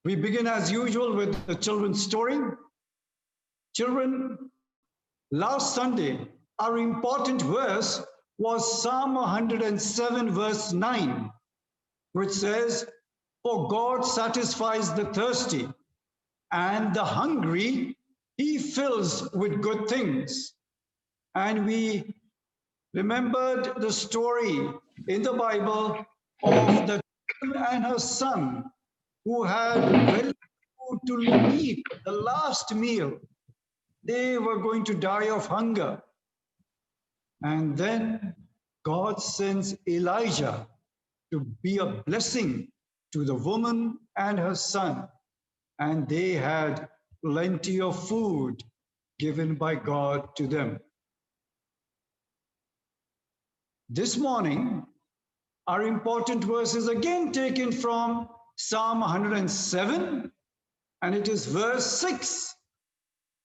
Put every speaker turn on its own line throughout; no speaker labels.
We begin as usual with the children's story. Children, last Sunday, our important verse was Psalm 107, verse 9, which says, "For God satisfies the thirsty, and the hungry he fills with good things." And we remembered the story in the Bible of the woman and her son who had very little food to eat, the last meal. They were going to die of hunger. And then God sends Elijah to be a blessing to the woman and her son. And they had plenty of food given by God to them. This morning, our important verse is again taken from Psalm 107, and it is verse 6,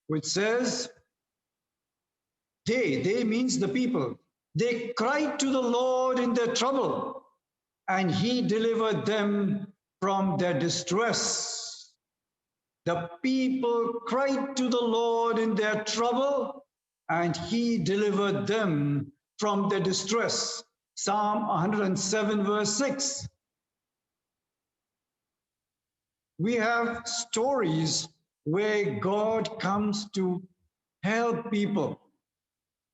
which says, they means the people, they cried to the Lord in their trouble, and he delivered them from their distress. The people cried to the Lord in their trouble, and he delivered them from their distress. Psalm 107, verse 6. We have stories where God comes to help people.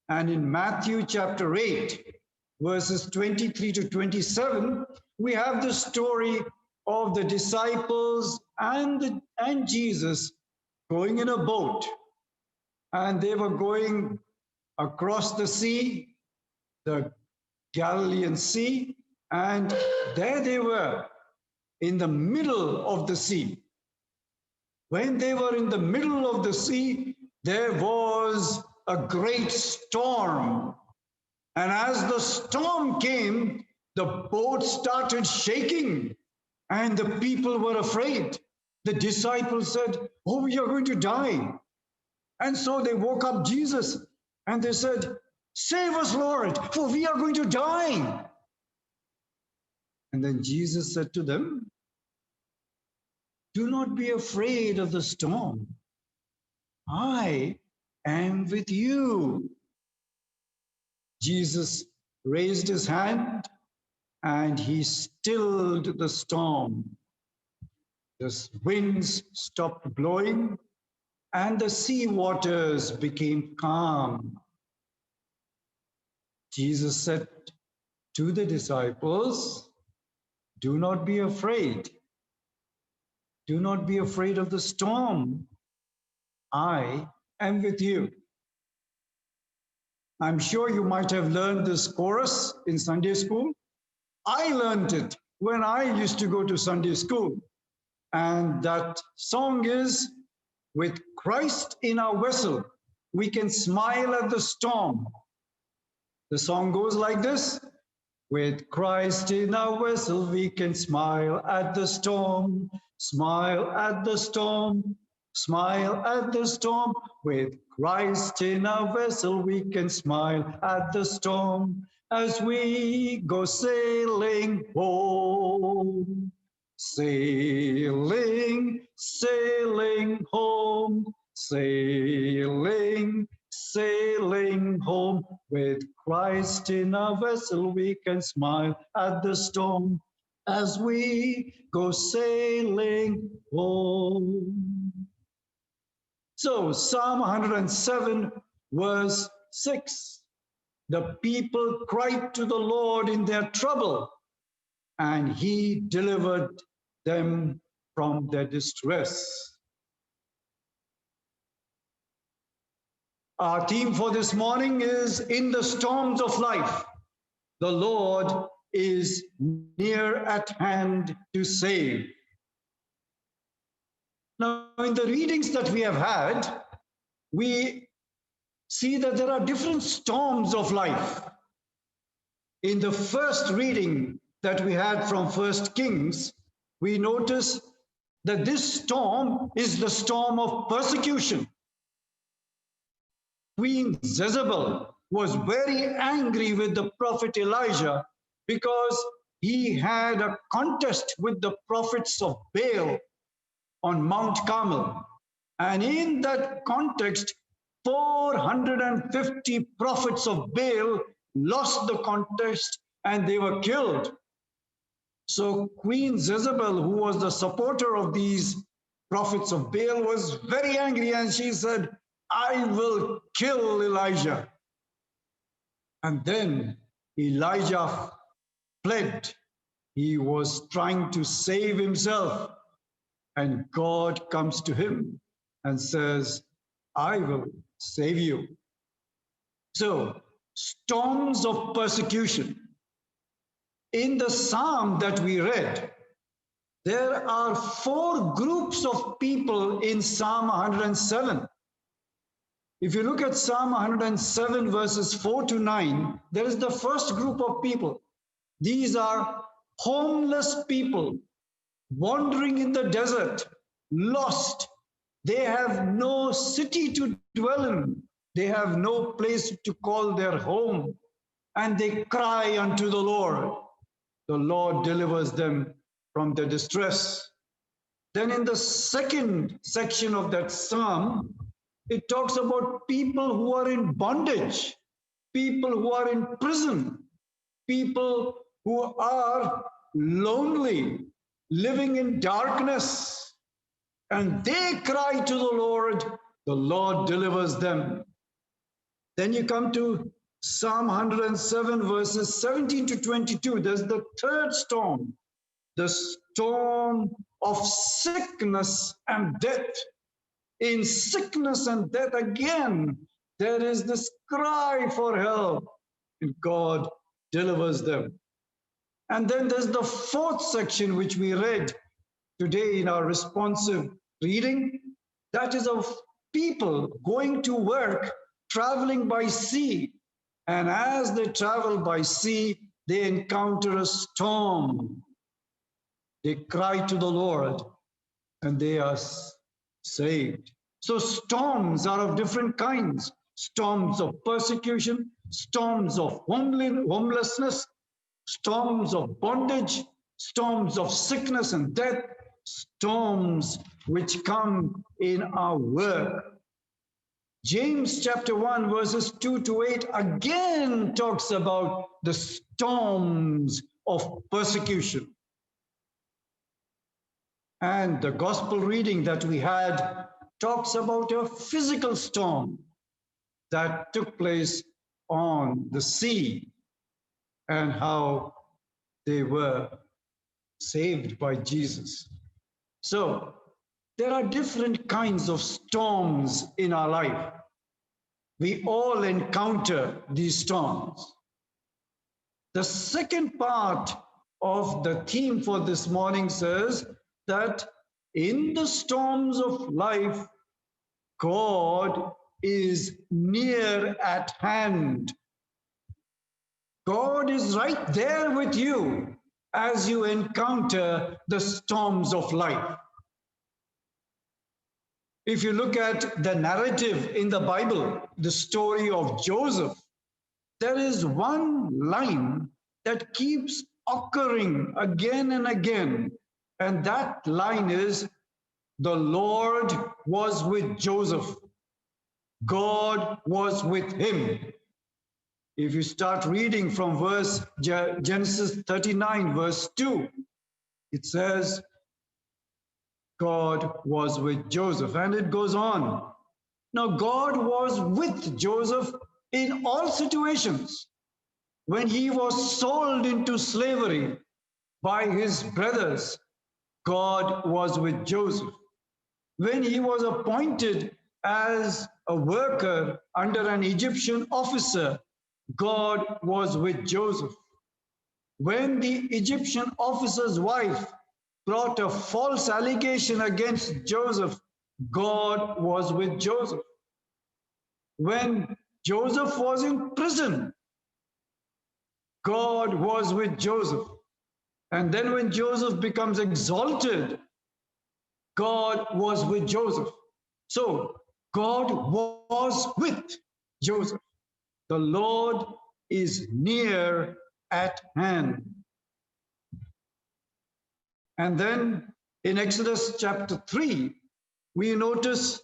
And in Matthew chapter 8, verses 23 to 27, we have the story of the disciples and Jesus going in a boat. And they were going across the sea, the Galilean Sea, and there they were in the middle of the sea. When they were in the middle of the sea, there was a great storm. And as the storm came, the boat started shaking, and the people were afraid. The disciples said, "Oh, we are going to die." And so they woke up Jesus, and they said, "Save us, Lord, for we are going to die." And then Jesus said to them, "Do not be afraid of the storm. I am with you." Jesus raised his hand and he stilled the storm. The winds stopped blowing and the sea waters became calm. Jesus said to the disciples, "Do not be afraid. Do not be afraid of the storm. I am with you." I'm sure you might have learned this chorus in Sunday school. I learned it when I used to go to Sunday school. And that song is, "With Christ in our vessel, we can smile at the storm." The song goes like this: "With Christ in our vessel, we can smile at the storm, smile at the storm, smile at the storm. With Christ in our vessel, we can smile at the storm as we go sailing home. Sailing, sailing home, sailing, sailing home. With Christ in our vessel, we can smile at the storm as we go sailing home." So Psalm 107, verse 6, the people cried to the Lord in their trouble, and he delivered them from their distress. Our theme for this morning is, "In the storms of life, the Lord is near at hand to save." Now, in the readings that we have had, we see that there are different storms of life. In the first reading that we had from 1 Kings, we notice that this storm is the storm of persecution. Queen Jezebel was very angry with the prophet Elijah because he had a contest with the prophets of Baal, on Mount Carmel. And in that context, 450 prophets of Baal lost the contest and they were killed. So Queen Jezebel, who was the supporter of these prophets of Baal, was very angry and she said, I will kill Elijah. And then Elijah fled. He was trying to save himself. And God comes to him and says, I will save you. So, storms of persecution. In the psalm that we read, there are 4 groups of people in Psalm 107. If you look at Psalm 107 verses 4 to 9, there is the first group of people. These are homeless people wandering in the desert, lost. They have no city to dwell in. They have no place to call their home. And they cry unto the Lord. The Lord delivers them from their distress. Then in the second section of that psalm, it talks about people who are in bondage, people who are in prison, people who are lonely, living in darkness, and they cry to the Lord delivers them. Then you come to Psalm 107 verses 17 to 22. There's the third storm, the storm of sickness and death. In sickness and death again, there is this cry for help, and God delivers them. And then there's the fourth section, which we read today in our responsive reading. That is of people going to work, traveling by sea. And as they travel by sea, they encounter a storm. They cry to the Lord, and they are saved. So storms are of different kinds. Storms of persecution, storms of homelessness, storms of bondage, storms of sickness and death, storms which come in our work. James chapter 1 verses 2 to 8 again talks about the storms of persecution. And the gospel reading that we had talks about a physical storm that took place on the sea and how they were saved by Jesus. So there are different kinds of storms in our life. We all encounter these storms. The second part of the theme for this morning says that in the storms of life, God is near at hand. God is right there with you as you encounter the storms of life. If you look at the narrative in the Bible, the story of Joseph, there is one line that keeps occurring again and again. And that line is, the Lord was with Joseph. God was with him. If you start reading from Genesis 39, verse 2, it says, God was with Joseph, and it goes on. Now, God was with Joseph in all situations. When he was sold into slavery by his brothers, God was with Joseph. When he was appointed as a worker under an Egyptian officer, God was with Joseph. When the Egyptian officer's wife brought a false allegation against Joseph, God was with Joseph. When Joseph was in prison, God was with Joseph. And then when Joseph becomes exalted, God was with Joseph. So God was with Joseph. The Lord is near at hand. And then In Exodus chapter 3, we notice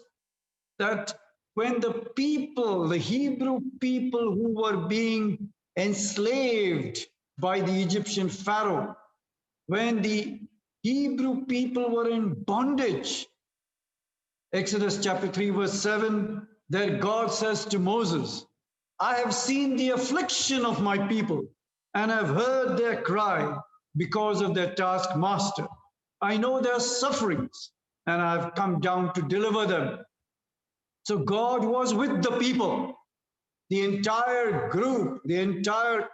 that when the people, the Hebrew people who were being enslaved by the Egyptian Pharaoh, when the Hebrew people were in bondage, Exodus chapter 3, verse 7, there God says to Moses, I have seen the affliction of my people and have heard their cry because of their taskmaster. I know their sufferings and I have come down to deliver them. So God was with the people, the entire group, the entire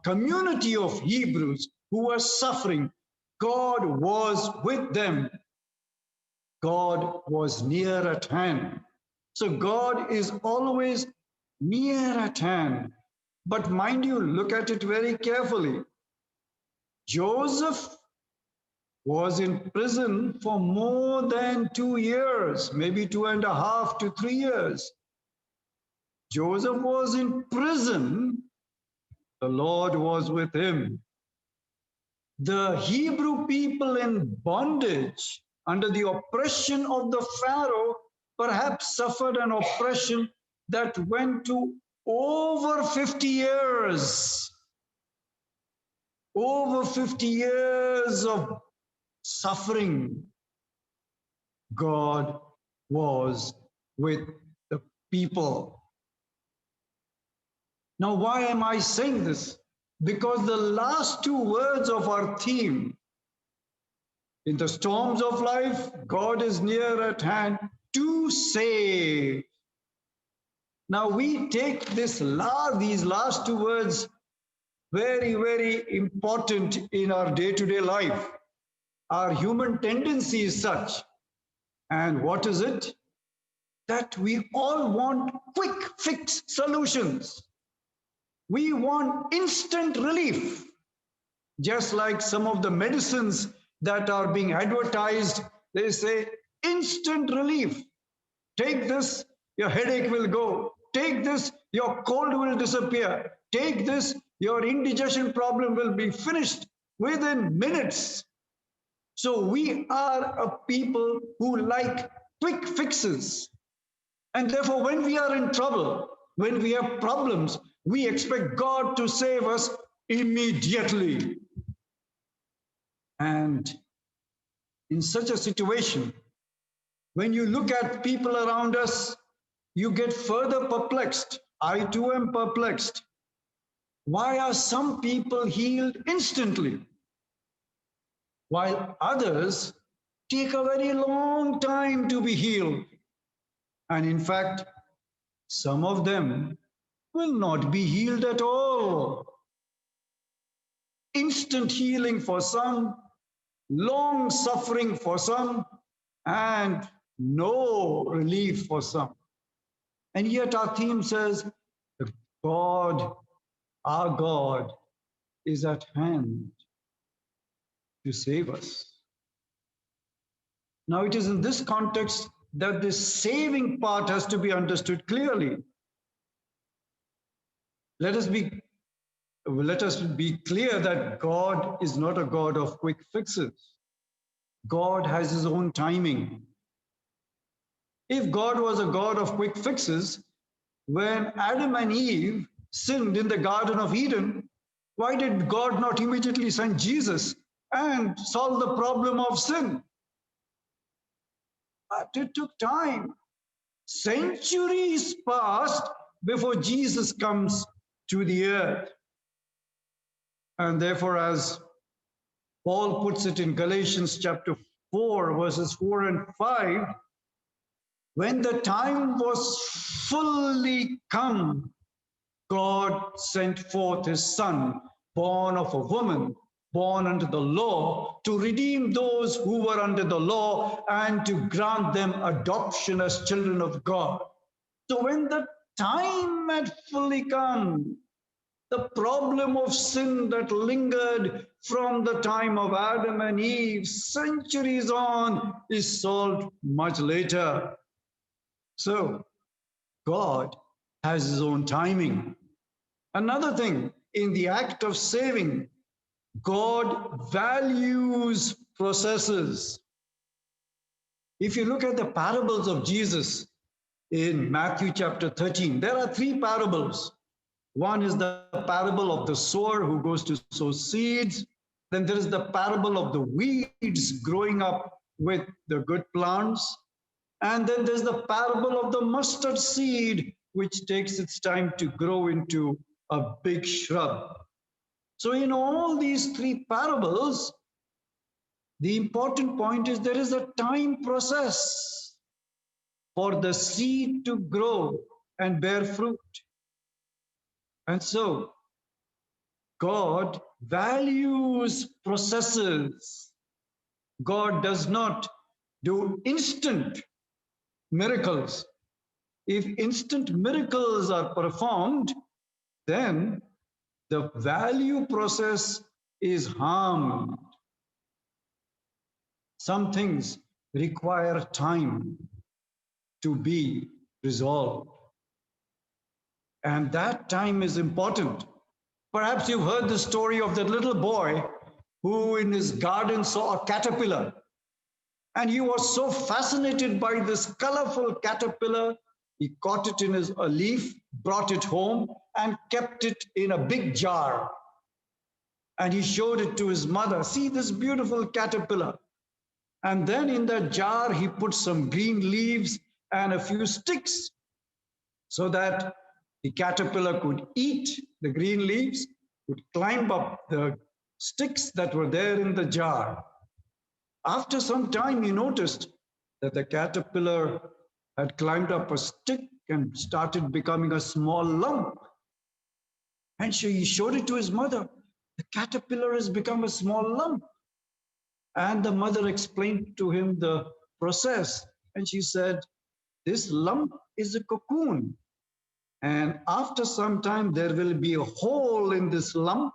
community of Hebrews who were suffering. God was with them. God was near at hand. So God is always near at hand. But mind you, look at it very carefully. Joseph was in prison for more than 2 years, maybe 2.5 to 3 years. Joseph was in prison. The Lord was with him. The Hebrew people in bondage under the oppression of the Pharaoh perhaps suffered an oppression that went to over 50 years. Over 50 years of suffering. God was with the people. Now, why am I saying this? Because the last two words of our theme, in the storms of life, God is near at hand to save. Now we take these last two words very, very important in our day-to-day life. Our human tendency is such. And what is it? That we all want quick fix solutions. We want instant relief. Just like some of the medicines that are being advertised, they say instant relief. Take this, your headache will go. Take this, your cold will disappear. Take this, your indigestion problem will be finished within minutes. So we are a people who like quick fixes. And therefore, when we are in trouble, when we have problems, we expect God to save us immediately. And in such a situation, when you look at people around us, you get further perplexed. I too am perplexed. Why are some people healed instantly, while others take a very long time to be healed? And in fact, some of them will not be healed at all. Instant healing for some, long suffering for some, and no relief for some. And yet our theme says, God, our God, is at hand to save us. Now it is in this context that this saving part has to be understood clearly. Let us be clear that God is not a God of quick fixes. God has his own timing. If God was a God of quick fixes, when Adam and Eve sinned in the Garden of Eden, why did God not immediately send Jesus and solve the problem of sin? But it took time. Centuries passed before Jesus comes to the earth. And therefore, as Paul puts it in Galatians chapter 4, verses 4 and 5, when the time was fully come, God sent forth his Son, born of a woman, born under the law, to redeem those who were under the law and to grant them adoption as children of God. So when the time had fully come, the problem of sin that lingered from the time of Adam and Eve, centuries on, is solved much later. So God has his own timing. Another thing, in the act of saving, God values processes. If you look at the parables of Jesus in Matthew chapter 13, there are three parables. One is the parable of the sower who goes to sow seeds. Then there is the parable of the weeds growing up with the good plants. And then there's the parable of the mustard seed, which takes its time to grow into a big shrub. So in all these three parables, the important point is there is a time process for the seed to grow and bear fruit. And so God values processes. God does not do instant miracles. If instant miracles are performed, then the value process is harmed. Some things require time to be resolved. And that time is important. Perhaps you've heard the story of that little boy who in his garden saw a caterpillar. And he was so fascinated by this colorful caterpillar, he caught it in a leaf, brought it home, and kept it in a big jar. And he showed it to his mother. See this beautiful caterpillar. And then in that jar, he put some green leaves and a few sticks so that the caterpillar could eat the green leaves, could climb up the sticks that were there in the jar. After some time, he noticed that the caterpillar had climbed up a stick and started becoming a small lump. And so he showed it to his mother. The caterpillar has become a small lump. And the mother explained to him the process. And she said, this lump is a cocoon. And after some time, there will be a hole in this lump.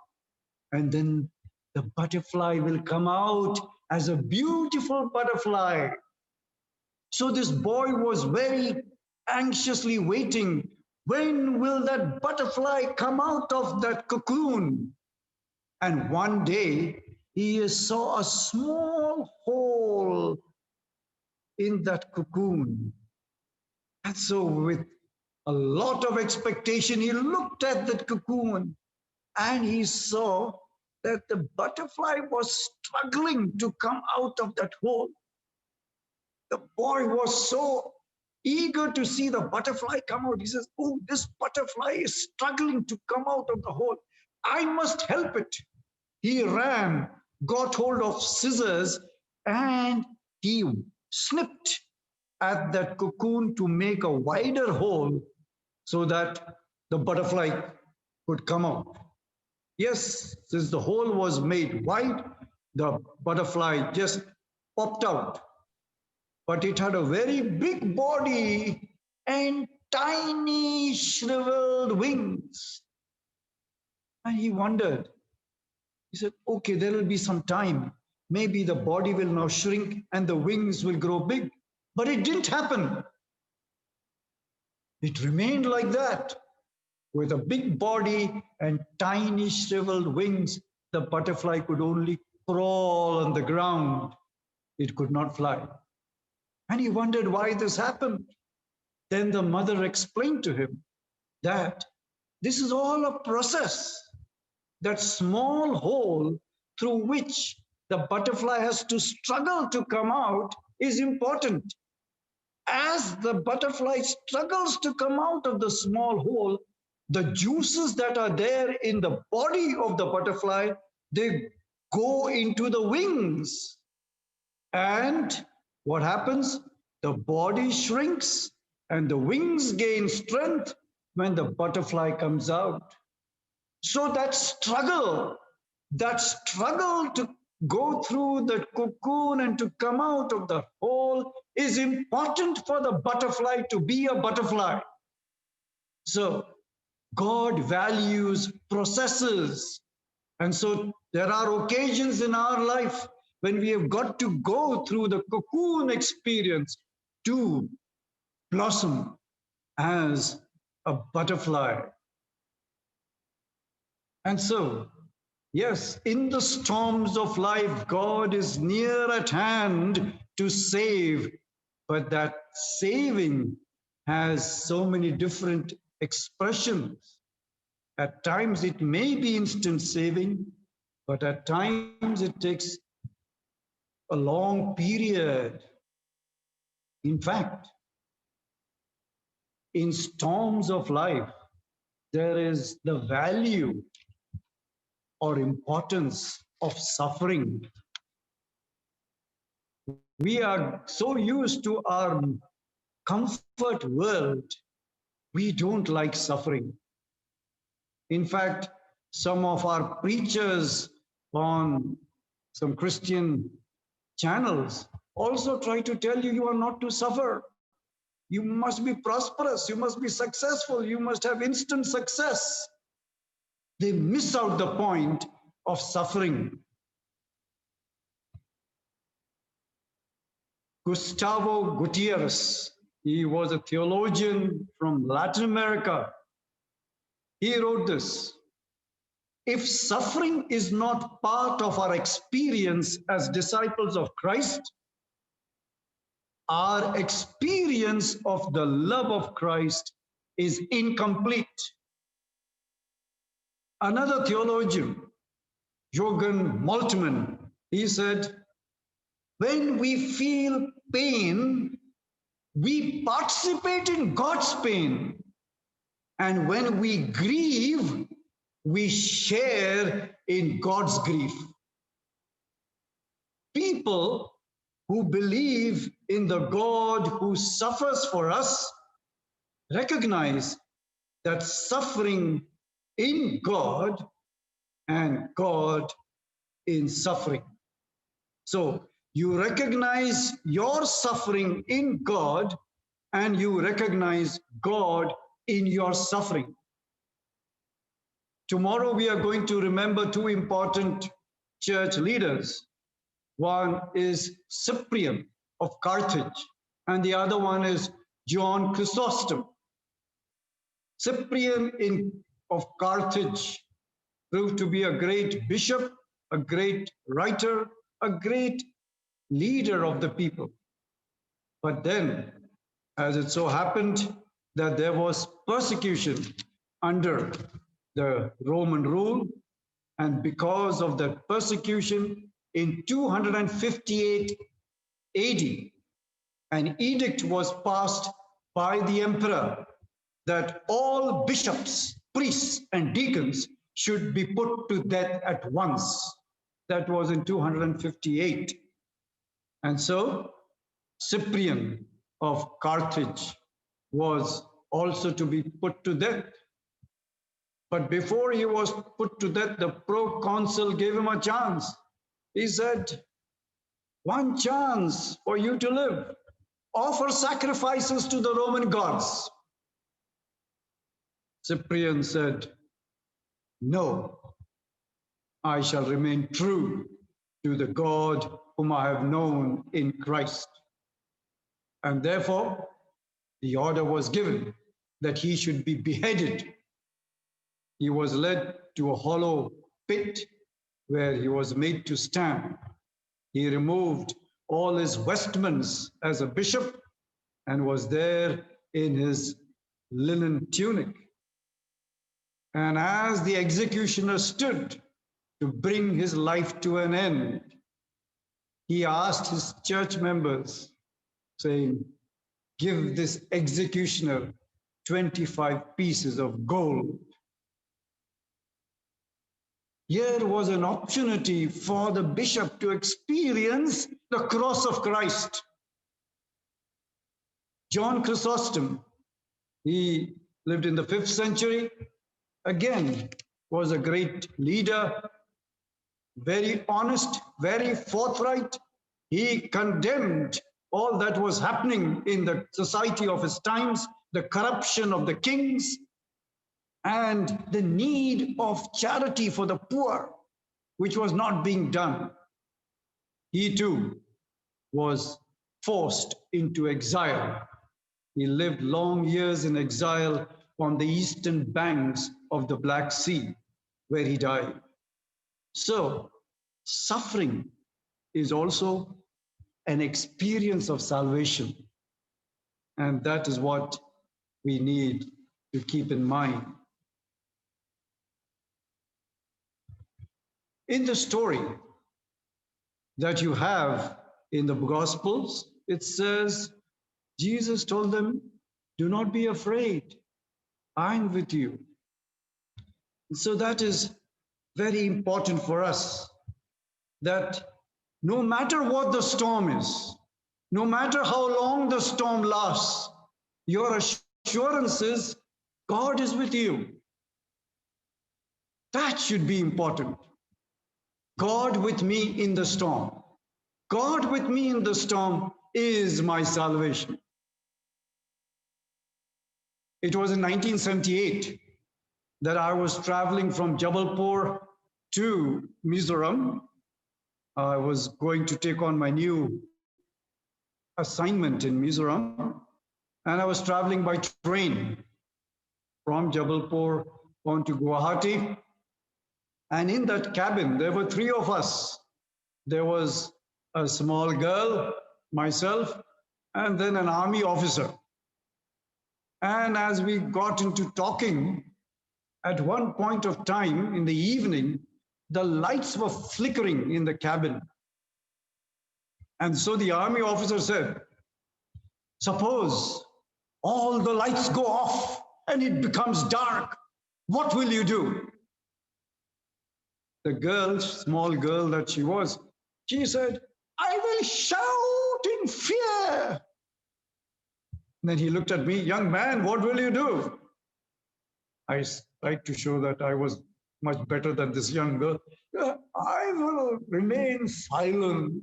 And then the butterfly will come out as a beautiful butterfly. So this boy was very anxiously waiting. When will that butterfly come out of that cocoon? And one day he saw a small hole in that cocoon. And so with a lot of expectation, he looked at that cocoon and he saw that the butterfly was struggling to come out of that hole. The boy was so eager to see the butterfly come out. He says, oh, this butterfly is struggling to come out of the hole. I must help it. He ran, got hold of scissors, and he snipped at that cocoon to make a wider hole so that the butterfly could come out. Yes, since the hole was made wide, the butterfly just popped out. But it had a very big body and tiny shriveled wings. And he wondered. He said, okay, there will be some time. Maybe the body will now shrink and the wings will grow big. But it didn't happen. It remained like that. With a big body and tiny shriveled wings, the butterfly could only crawl on the ground. It could not fly. And he wondered why this happened. Then the mother explained to him that this is all a process. That small hole through which the butterfly has to struggle to come out is important. As the butterfly struggles to come out of the small hole, the juices that are there in the body of the butterfly, they go into the wings. And what happens? The body shrinks and the wings gain strength when the butterfly comes out. So that struggle to go through the cocoon and to come out of the hole is important for the butterfly to be a butterfly. So God values processes. And so there are occasions in our life when we have got to go through the cocoon experience to blossom as a butterfly. And so Yes, in the storms of life, God is near at hand to save, but that saving has so many different expressions. At times it may be instant saving, but at times it takes a long period. In fact, in storms of life, there is the value or importance of suffering. We are so used to our comfort world, we don't like suffering. In fact, some of our preachers on some Christian channels also try to tell you are not to suffer. You must be prosperous, you must be successful, you must have instant success. They miss out the point of suffering. Gustavo Gutierrez, he was a theologian from Latin America. He wrote this: if suffering is not part of our experience as disciples of Christ, our experience of the love of Christ is incomplete. Another theologian, Jürgen Moltmann, he said, when we feel pain, we participate in God's pain. And when we grieve, we share in God's grief. People who believe in the God who suffers for us recognize that suffering in God and God in suffering. So you recognize your suffering in God and you recognize God in your suffering. Tomorrow we are going to remember two important church leaders. One is Cyprian of Carthage, and the other one is John Chrysostom. Cyprian of Carthage proved to be a great bishop, a great writer, a great leader of the people. But then, as it so happened that there was persecution under the Roman rule, and because of that persecution, in 258 AD, an edict was passed by the emperor that all bishops, priests, and deacons should be put to death at once. That was in 258. And so Cyprian of Carthage was also to be put to death. But before he was put to death, the proconsul gave him a chance. He said, one chance for you to live. Offer sacrifices to the Roman gods. Cyprian said, no, I shall remain true to the God whom I have known in Christ. And therefore, the order was given that he should be beheaded. He was led to a hollow pit where he was made to stand. He removed all his vestments as a bishop and was there in his linen tunic. And as the executioner stood to bring his life to an end, he asked his church members, saying, give this executioner 25 pieces of gold. Here was an opportunity for the bishop to experience the cross of Christ. John Chrysostom, he lived in the 5th century, again, was a great leader, very honest, very forthright. He condemned all that was happening in the society of his times, the corruption of the kings, and the need of charity for the poor, which was not being done. He too was forced into exile. He lived long years in exile on the eastern banks of the Black Sea, where he died. So, suffering is also an experience of salvation. And that is what we need to keep in mind. In the story that you have in the Gospels, it says, Jesus told them, do not be afraid. I'm with you. So that is very important for us, that no matter what the storm is, no matter how long the storm lasts, your assurance is God is with you. That should be important. God with me in the storm. God with me in the storm is my salvation. It was in 1978 that I was traveling from Jabalpur to Mizoram. I was going to take on my new assignment in Mizoram, and I was traveling by train from Jabalpur on to Guwahati. And in that cabin, there were three of us. There was a small girl, myself, and then an army officer. And as we got into talking, at one point of time in the evening, the lights were flickering in the cabin. And so the army officer said, suppose all the lights go off and it becomes dark, what will you do? The girl, small girl that she was, she said, I will shout in fear. Then he looked at me, young man, what will you do? I tried to show that I was much better than this young girl. I will remain silent,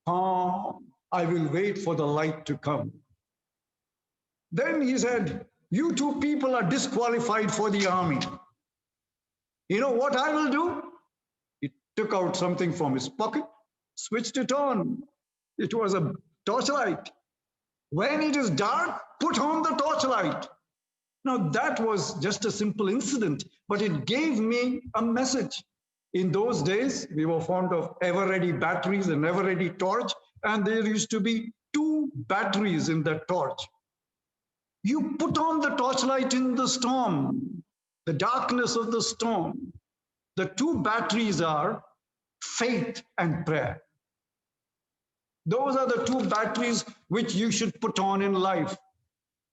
calm. I will wait for the light to come. Then he said, you two people are disqualified for the army. You know what I will do? He took out something from his pocket, switched it on. It was a torchlight. When it is dark, put on the torchlight. Now that was just a simple incident, but it gave me a message. In those days, we were fond of ever-ready batteries and ever-ready torch, and there used to be 2 batteries in that torch. You put on the torchlight in the storm, the darkness of the storm. The 2 batteries are faith and prayer. Those are the 2 batteries which you should put on in life.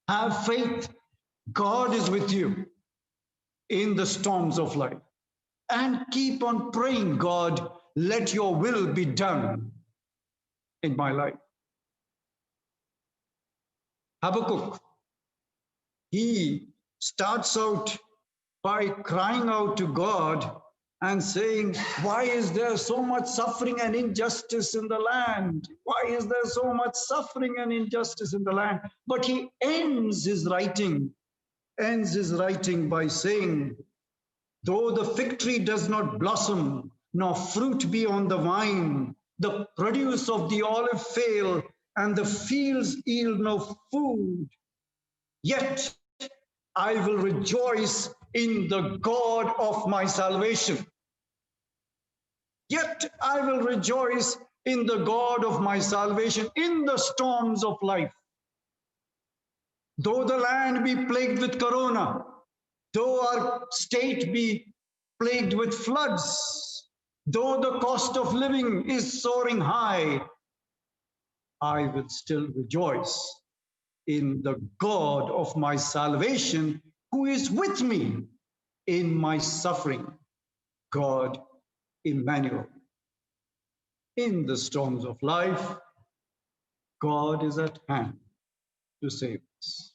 Have faith. God is with you in the storms of life. And keep on praying, God, let your will be done in my life. Habakkuk, he starts out by crying out to God and saying, why is there so much suffering and injustice in the land? Why is there so much suffering and injustice in the land? But he ends his writing by saying, though the fig tree does not blossom, nor fruit be on the vine, the produce of the olive fail, and the fields yield no food, yet I will rejoice in the God of my salvation. Yet I will rejoice in the God of my salvation in the storms of life. Though the land be plagued with corona, though our state be plagued with floods, though the cost of living is soaring high, I will still rejoice in the God of my salvation, who is with me in my suffering, God Emmanuel. In the storms of life, God is at hand to save us.